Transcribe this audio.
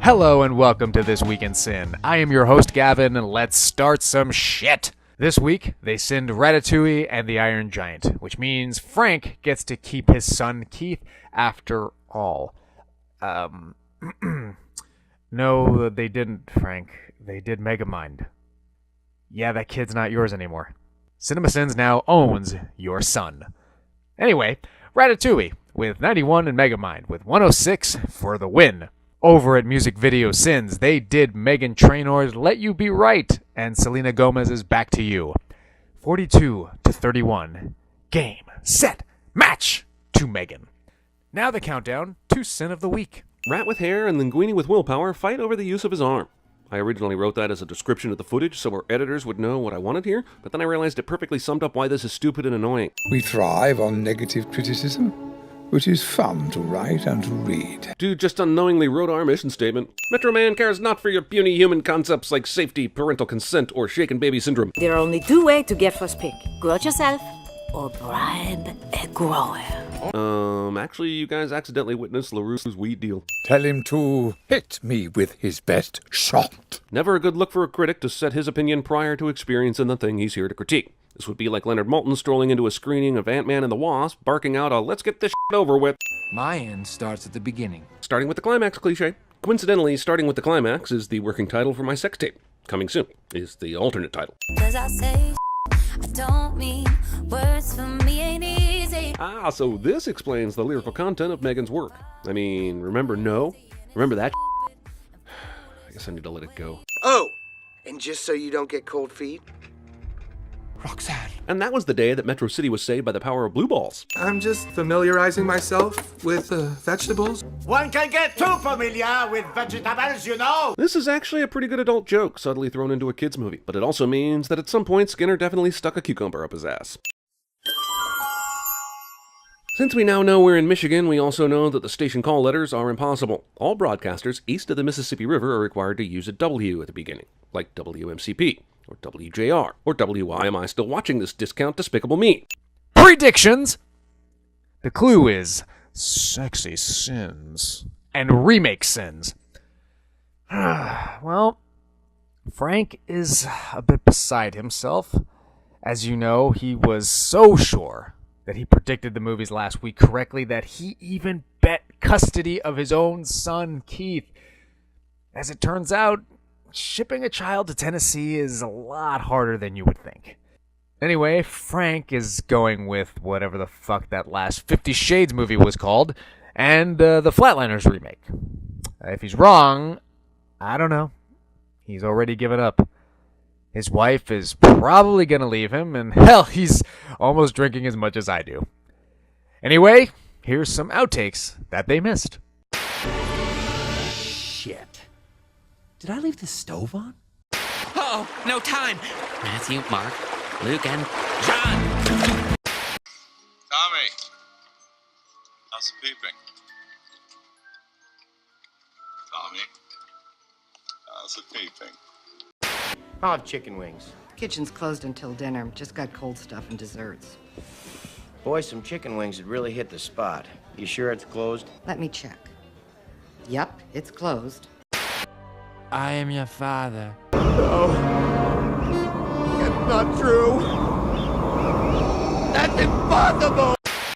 Hello and welcome to This Week in Sin. I am your host Gavin, and let's start some shit. This week, they sinned Ratatouille and the Iron Giant, which means Frank gets to keep his son Keith after all. No, they didn't, Frank. They did Megamind. Yeah, that kid's not yours anymore. CinemaSins now owns your son. Anyway, Ratatouille with 91 and Megamind with 106 for the win. Over at Music Video Sins, they did Meghan Trainor's Let You Be Right, and Selena Gomez is Back to You. 42-31. Game, set, match to Meghan. Now the countdown to Sin of the Week. Rat with hair and Linguini with willpower fight over the use of his arm. I originally wrote that as a description of the footage so our editors would know what I wanted here, but then I realized it perfectly summed up why this is stupid and annoying. We thrive on negative criticism, which is fun to write and to read. Dude just unknowingly wrote our mission statement. Metro Man cares not for your puny human concepts like safety, parental consent, or shaken baby syndrome. There are only two ways to get first pick. Grow it yourself or bribe a grower. Actually, you guys accidentally witnessed LaRue's weed deal. Tell him to hit me with his best shot. Never a good look for a critic to set his opinion prior to experiencing the thing he's here to critique. This would be like Leonard Maltin strolling into a screening of Ant-Man and the Wasp, barking out a "let's get this shit over with." My end starts at the beginning. Starting with the climax cliche. Coincidentally, starting with the climax is the working title for my sex tape. Coming soon is the alternate title. 'Cause I say I don't mean words for me ain't easy. So this explains the lyrical content of Meghan's work. I mean, remember No? Remember that? I guess I need to let it go. Oh, and just so you don't get cold feet? Roxanne. And that was the day that Metro City was saved by the power of blue balls. I'm just familiarizing myself with vegetables. One can get too familiar with vegetables, you know! This is actually a pretty good adult joke, subtly thrown into a kid's movie, but it also means that at some point Skinner definitely stuck a cucumber up his ass. Since we now know we're in Michigan, we also know that the station call letters are impossible. All broadcasters east of the Mississippi River are required to use a W at the beginning, like WMCP, or WJR, or Why Am I Still Watching This Discount Despicable Me? Predictions! The clue is sexy sins and remake sins. Well, Frank is a bit beside himself. As you know, he was so sure that he predicted the movies last week correctly that he even bet custody of his own son, Keith. As it turns out, shipping a child to Tennessee is a lot harder than you would think. Anyway, Frank is going with whatever the fuck that last 50 Shades movie was called, and the Flatliners remake. If he's wrong, I don't know. He's already given up. His wife is probably going to leave him, and hell, he's almost drinking as much as I do. Anyway, here's some outtakes that they missed. Shit. Did I leave the stove on? Uh-oh, no time. Matthew, Mark, Luke, and John. Tommy, how's the peeping? Tommy, how's the peeping? I'll have chicken wings. Kitchen's closed until dinner. Just got cold stuff and desserts. Boy, some chicken wings would really hit the spot. You sure it's closed? Let me check. Yep, it's closed. I am your father. No. It's not true. That's impossible!